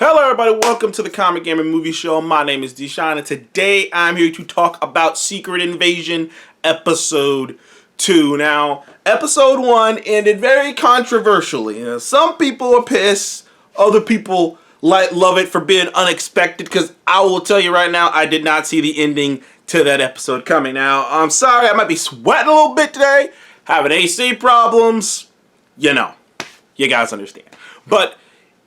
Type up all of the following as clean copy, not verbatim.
Hello everybody, welcome to the Comic Gaming Movie Show. My name is Deshaun and today I'm here to talk about Secret Invasion Episode 2. Now, Episode 1 ended very controversially. Some people are pissed, other people love it for being unexpected, because I will tell you right now, I did not see the ending to that episode coming. Now, I'm sorry, I might be sweating a little bit today, having AC problems, you guys understand. But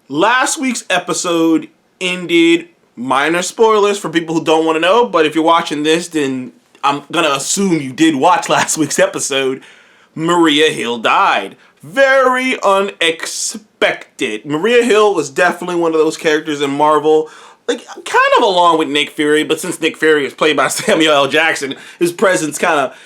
last week's episode ended, minor spoilers for people who don't want to know, but if you're watching this, then I'm gonna assume you did watch last week's episode. Maria Hill died. Very unexpected. Maria Hill was definitely one of those characters in Marvel, like, kind of along with Nick Fury, but since Nick Fury is played by Samuel L. Jackson, his presence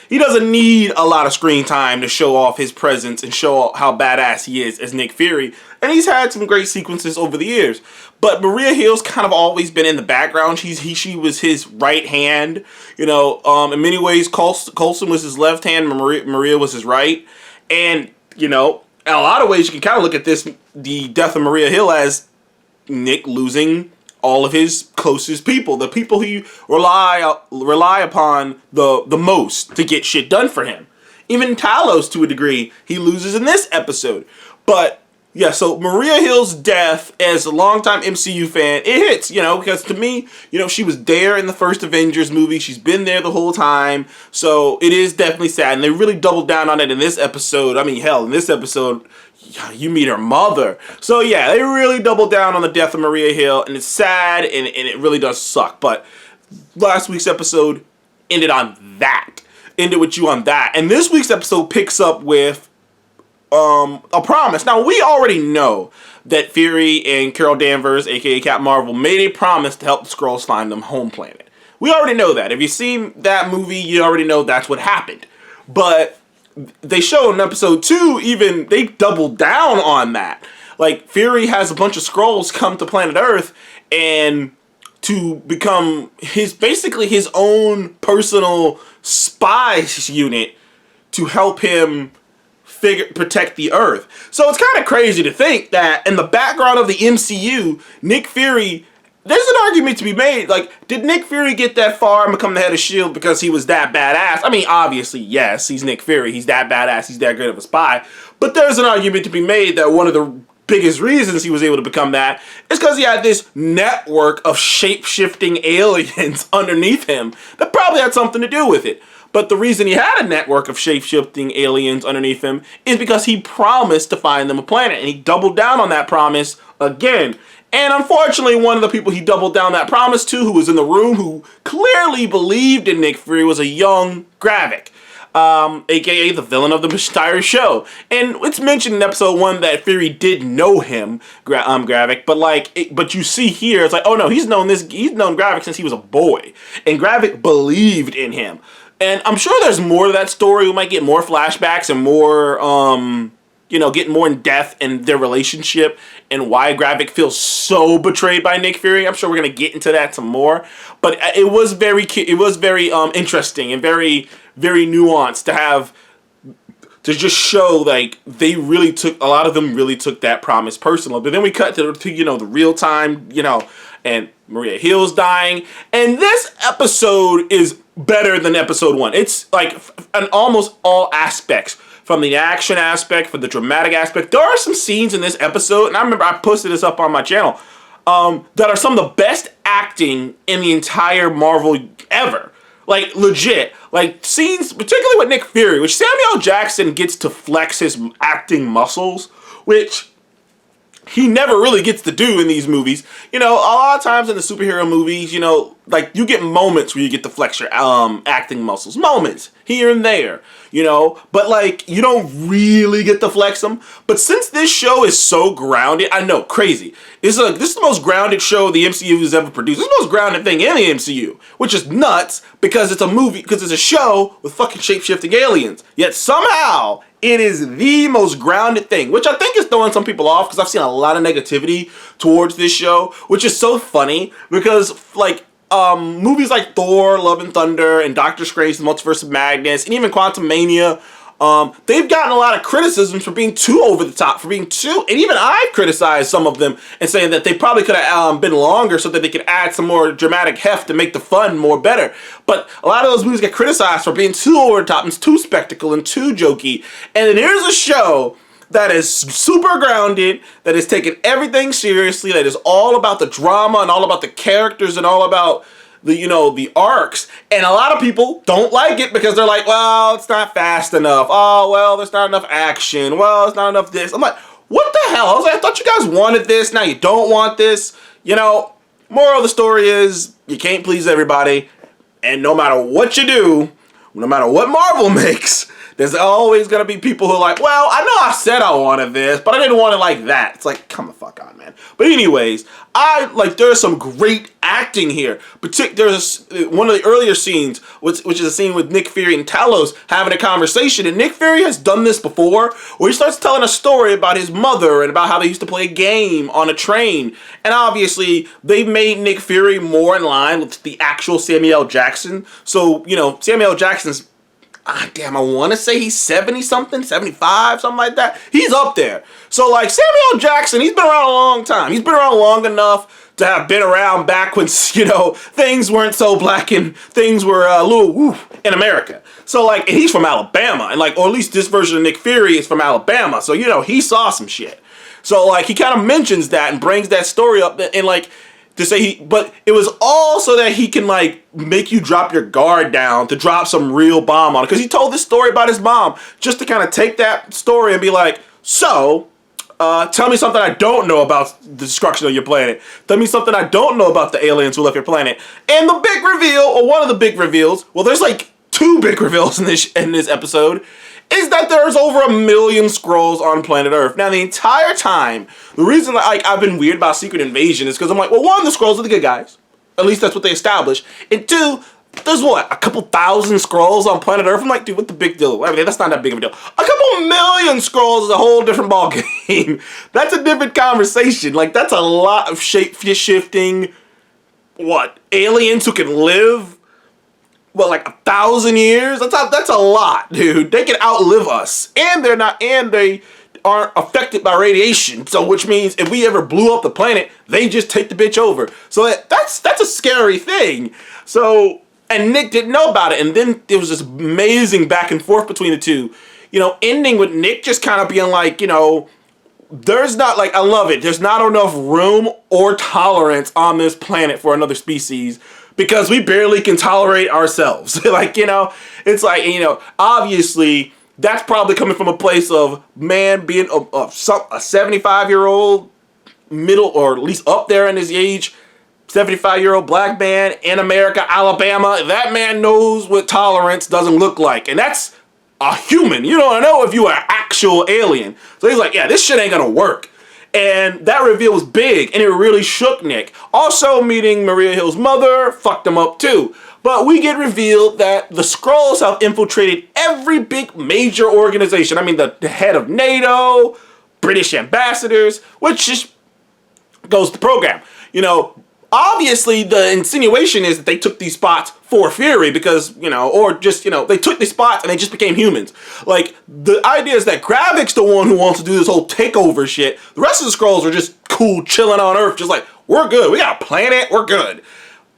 he doesn't need a lot of screen time to show off his presence and show how badass he is as Nick Fury. And he's had some great sequences over the years. But Maria Hill's kind of always been in the background. She was his right hand. In many ways, Coulson was his left hand, Maria was his right. And, in a lot of ways, you can kind of look at the death of Maria Hill as Nick losing all of his closest people, the people he rely upon the most to get shit done for him. Even Talos, to a degree, he loses in this episode. But yeah, so Maria Hill's death, as a longtime MCU fan, it hits, because to me, she was there in the first Avengers movie. She's been there the whole time. So it is definitely sad. And they really doubled down on it in this episode. I mean, hell, in this episode, you meet her mother. So yeah, they really doubled down on the death of Maria Hill. And it's sad, and it really does suck. But last week's episode ended on that. Ended with you on that. And this week's episode picks up with a promise. Now, we already know that Fury and Carol Danvers, aka Captain Marvel, made a promise to help the Skrulls find them home planet. We already know that. If you've seen that movie, you already know that's what happened. But they show in episode 2, even, they doubled down on that. Like, Fury has a bunch of Skrulls come to planet Earth and to become basically his own personal spy unit to help him protect the Earth. So it's kind of crazy to think that in the background of the MCU, Nick Fury, there's an argument to be made, like, did Nick Fury get that far and become the head of S.H.I.E.L.D. because he was that badass? I mean, obviously, yes, he's Nick Fury, he's that badass, he's that great of a spy, but there's an argument to be made that one of the biggest reasons he was able to become that is because he had this network of shape-shifting aliens underneath him that probably had something to do with it. But the reason he had a network of shape-shifting aliens underneath him is because he promised to find them a planet. And he doubled down on that promise again. And unfortunately, one of the people he doubled down that promise to, who was in the room, who clearly believed in Nick Fury, was a young Gravik. A.k.a. the villain of the entire show. And it's mentioned in episode 1 that Fury did know him, Gravik, but you see here, it's like, oh no, he's known Gravik since he was a boy. And Gravik believed in him. And I'm sure there's more to that story. We might get more flashbacks and more, get more in depth in their relationship and why Gravik feels so betrayed by Nick Fury. I'm sure we're gonna get into that some more. But it was very interesting and very, very nuanced to just show, like, a lot of them really took that promise personally. But then we cut to the real time, and Maria Hill's dying. And this episode is better than episode 1. It's like in almost all aspects. From the action aspect, from the dramatic aspect. There are some scenes in this episode, and I remember I posted this up on my channel, that are some of the best acting in the entire Marvel ever. Like, legit. Like, scenes, particularly with Nick Fury, which Samuel L. Jackson gets to flex his acting muscles, which he never really gets to do in these movies. A lot of times in the superhero movies, like, you get moments where you get to flex your acting muscles. Moments, here and there, But, like, you don't really get to flex them. But since this show is so grounded, I know, crazy. This is the most grounded show the MCU has ever produced. This is the most grounded thing in the MCU. Which is nuts, because it's a movie, because it's a show with fucking shape-shifting aliens. Yet somehow, it is the most grounded thing, which I think is throwing some people off, because I've seen a lot of negativity towards this show, which is so funny, because, like, movies like Thor, Love and Thunder, and Doctor Strange, The Multiverse of Madness, and even Quantumania, they've gotten a lot of criticisms for being too over the top, for being too, and even I've criticized some of them and saying that they probably could have been longer so that they could add some more dramatic heft to make the fun more better. But a lot of those movies get criticized for being too over the top and too spectacle and too jokey. And then here's a show that is super grounded, that is taking everything seriously, that is all about the drama and all about the characters and all about the arcs. And a lot of people don't like it because they're like, well, it's not fast enough. Oh, well, there's not enough action. Well, it's not enough this. I'm like, what the hell? I thought you guys wanted this. Now you don't want this. Moral of the story is you can't please everybody. And no matter what you do, no matter what Marvel makes, there's always going to be people who are like, well, I know I said I wanted this, but I didn't want it like that. It's like, come the fuck on, man. But anyways, there's some great acting here. There's one of the earlier scenes, which is a scene with Nick Fury and Talos having a conversation. And Nick Fury has done this before, where he starts telling a story about his mother and about how they used to play a game on a train. And obviously, they've made Nick Fury more in line with the actual Samuel L. Jackson. So, Samuel L. Jackson's, I want to say he's 70-something, 75, something like that. He's up there. So, Samuel L. Jackson, he's been around a long time. He's been around long enough to have been around back when, things weren't so black and things were a little woo in America. So, and he's from Alabama. And, or at least this version of Nick Fury is from Alabama. So, he saw some shit. So, he kind of mentions that and brings that story up and, to say but it was all so that he can make you drop your guard down, to drop some real bomb on it. Because he told this story about his mom just to kind of take that story and be like, so, tell me something I don't know about the destruction of your planet. Tell me something I don't know about the aliens who left your planet. And the big reveal, or one of the big reveals, well, there's two big reveals in this episode, is that there's over 1 million Skrulls on planet Earth. Now, the entire time, the reason I've been weird about Secret Invasion is because I'm like, well, one, the Skrulls are the good guys. At least that's what they established. And two, there's a couple thousand Skrulls on planet Earth? I'm like, dude, what the big deal? I mean, that's not that big of a deal. A couple million Skrulls is a whole different ball game. That's a different conversation. That's a lot of shape-shifting, aliens who can live 1,000 years? That's a lot, dude. They can outlive us. And they aren't affected by radiation. So which means if we ever blew up the planet, they just take the bitch over. So that's a scary thing. So, and Nick didn't know about it. And then there was this amazing back and forth between the two. Ending with Nick just kind of being there's not, I love it. There's not enough room or tolerance on this planet for another species, because we barely can tolerate ourselves. It's obviously that's probably coming from a place of man being a 75-year-old, middle, or at least up there in his age, 75-year-old black man in America, Alabama. That man knows what tolerance doesn't look like. And that's a human. You don't know if you are an actual alien. So he's like, yeah, this shit ain't gonna work. And that reveal was big, and it really shook Nick. Also, meeting Maria Hill's mother fucked him up too. But we get revealed that the Skrulls have infiltrated every big major organization. I mean, the head of NATO, British ambassadors, which just goes to program. Obviously, the insinuation is that they took these spots for Fury because, or just, they took these spots and they just became humans. The idea is that Gravik's the one who wants to do this whole takeover shit. The rest of the Skrulls are just cool, chilling on Earth, just we're good. We got a planet, we're good.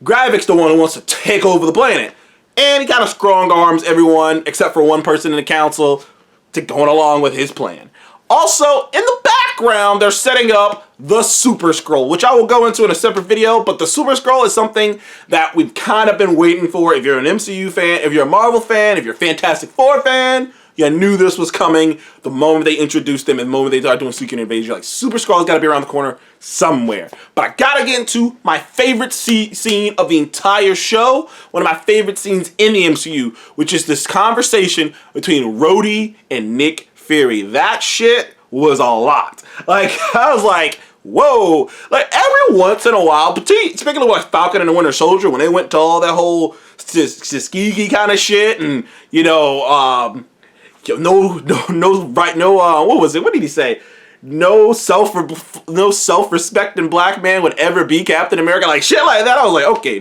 Gravik's the one who wants to take over the planet. And he kind of strong arms everyone, except for one person in the council, to going along with his plan. Also, in the background, they're setting up the Super Skrull, which I will go into in a separate video, but the Super Skrull is something that we've kind of been waiting for. If you're an MCU fan, if you're a Marvel fan, if you're a Fantastic Four fan, you knew this was coming the moment they introduced them and the moment they started doing Secret Invasion. You're like, Super Skrull's got to be around the corner somewhere. But I got to get into my favorite scene of the entire show, one of my favorite scenes in the MCU, which is this conversation between Rhodey and Nick Fury. That shit was a lot. I was like, whoa. Every once in a while, speaking of Falcon and the Winter Soldier, when they went to all that whole Tuskegee kind of shit, and what was it? What did he say? No self-respecting black man would ever be Captain America. Shit like that. I was like, okay,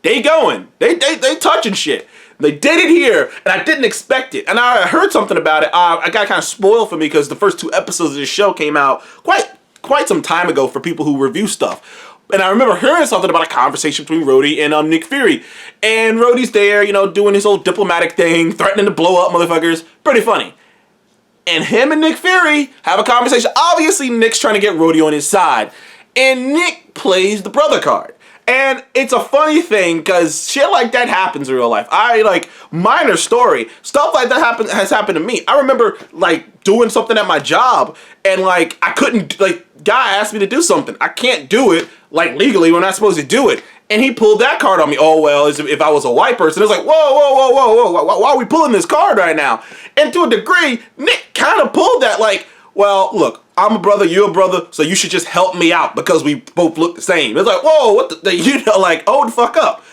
they going. They touching shit. They did it here, and I didn't expect it. And I heard something about it. I got kind of spoiled for me because the first 2 episodes of this show came out quite some time ago for people who review stuff. And I remember hearing something about a conversation between Rhodey and Nick Fury. And Rhodey's there, you know, doing his whole diplomatic thing, threatening to blow up motherfuckers. Pretty funny. And him and Nick Fury have a conversation. Obviously, Nick's trying to get Rhodey on his side. And Nick plays the brother card. And it's a funny thing because shit like that happens in real life. Minor story. Stuff like that has happened to me. I remember, like, doing something at my job and, like, I couldn't, like, guy asked me to do something. I can't do it, like, legally. We're not supposed to do it. And he pulled that card on me. Oh, well, as if I was a white person. It's like, whoa, why are we pulling this card right now? And to a degree, Nick kind of pulled that, like, well, look, I'm a brother, you're a brother, so you should just help me out because we both look the same. It's like, whoa, what the you know, like, hold the fuck up.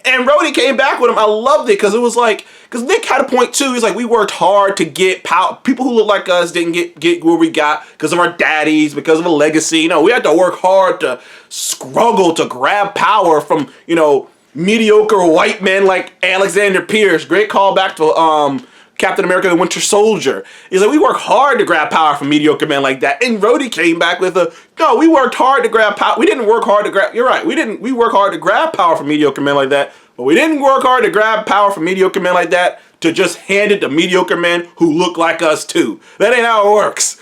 And Rhodey came back with him. I loved it because it was like, because Nick had a point too. He's like, we worked hard to get power. People who look like us didn't get where we got because of our daddies, because of a legacy. You know, we had to work hard to struggle to grab power from, you know, mediocre white men like Alexander Pierce. Great callback to Captain America: The Winter Soldier. He's like, we work hard to grab power from mediocre men like that. And Rhodey came back with no, we worked hard to grab power. We didn't work hard to grab, you're right, we work hard to grab power from mediocre men like that, but we didn't work hard to grab power from mediocre men like that to just hand it to mediocre men who look like us too. That ain't how it works.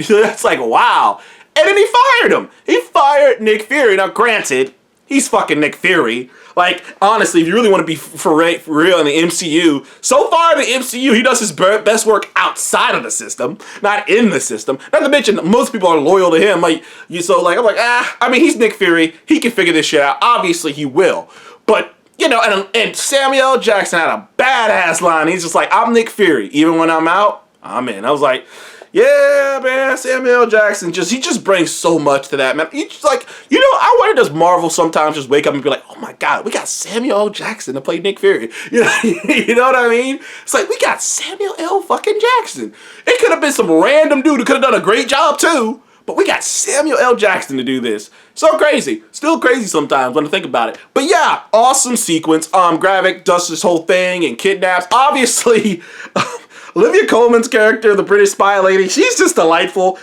That's like, wow. And then he fired him. He fired Nick Fury. Now, granted, he's fucking Nick Fury. Like, honestly, if you really want to be for real in the MCU, so far in the MCU, he does his best work outside of the system, not in the system. Not to mention, most people are loyal to him. I'm like, I mean, he's Nick Fury. He can figure this shit out. Obviously, he will. But, you know, and Samuel L. Jackson had a badass line. He's just like, I'm Nick Fury. Even when I'm out, I'm in. I was like, yeah, man, Samuel L. Jackson, he just brings so much to that, man. He's just like, you know, I wonder, does Marvel sometimes just wake up and be like, oh my God, we got Samuel L. Jackson to play Nick Fury. You know, you know what I mean? It's like, we got Samuel L. fucking Jackson. It could have been some random dude who could have done a great job too, but we got Samuel L. Jackson to do this. So crazy. Still crazy sometimes when I think about it. But yeah, awesome sequence. Gravik does this whole thing and kidnaps. Obviously, Olivia Colman's character, the British spy lady, she's just delightful.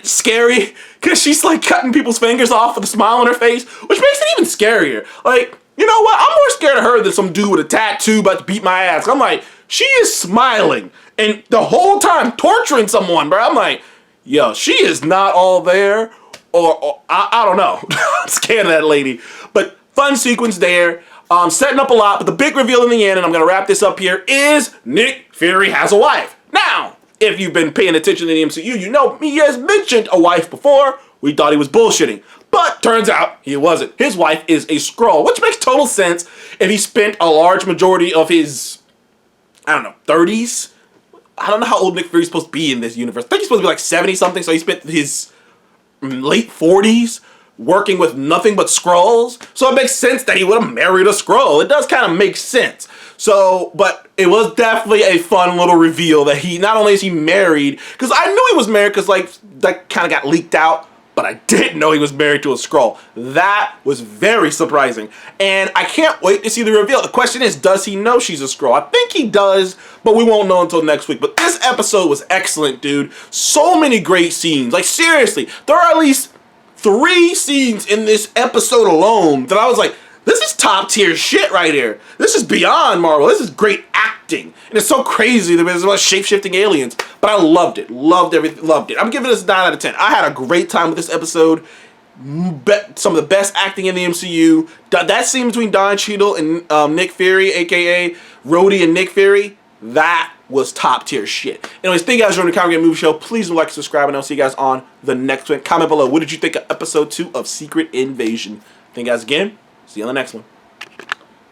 Scary, because she's like cutting people's fingers off with a smile on her face, which makes it even scarier. Like, you know what? I'm more scared of her than some dude with a tattoo about to beat my ass. I'm like, she is smiling and the whole time torturing someone, bro. I'm like, yo, she is not all there, or I don't know. I'm scared of that lady. But fun sequence there. Setting up a lot, but the big reveal in the end, and I'm going to wrap this up here, is Nick Fury has a wife. Now, if you've been paying attention to the MCU, you know he has mentioned a wife before. We thought he was bullshitting. But turns out he wasn't. His wife is a Skrull, which makes total sense if he spent a large majority of his, 30s? I don't know how old Nick Fury's supposed to be in this universe. I think he's supposed to be like 70-something, so he spent his late 40s working with nothing but Skrulls. So it makes sense that he would have married a Skrull. It does kind of make sense. So, but it was definitely a fun little reveal that he, not only is he married, because I knew he was married because like that kind of got leaked out, but I didn't know he was married to a Skrull. That was very surprising. And I can't wait to see the reveal. The question is, does he know she's a Skrull? I think he does, but we won't know until next week. But this episode was excellent, dude. So many great scenes. Like, seriously, there are at least 3 scenes in this episode alone that I was like, this is top tier shit right here. This is beyond Marvel. This is great acting. And it's so crazy that there's about shape-shifting aliens. But I loved it. Loved everything. Loved it. I'm giving this a 9 out of 10. I had a great time with this episode. Some of the best acting in the MCU. That scene between Don Cheadle and Nick Fury, a.k.a. Rhodey and Nick Fury, that was top tier shit. Anyways, thank you guys for joining the Comic Game Movie Show. Please like, subscribe, and I'll see you guys on the next one. Comment below. What did you think of episode 2 of Secret Invasion? Thank you guys again. See you on the next one.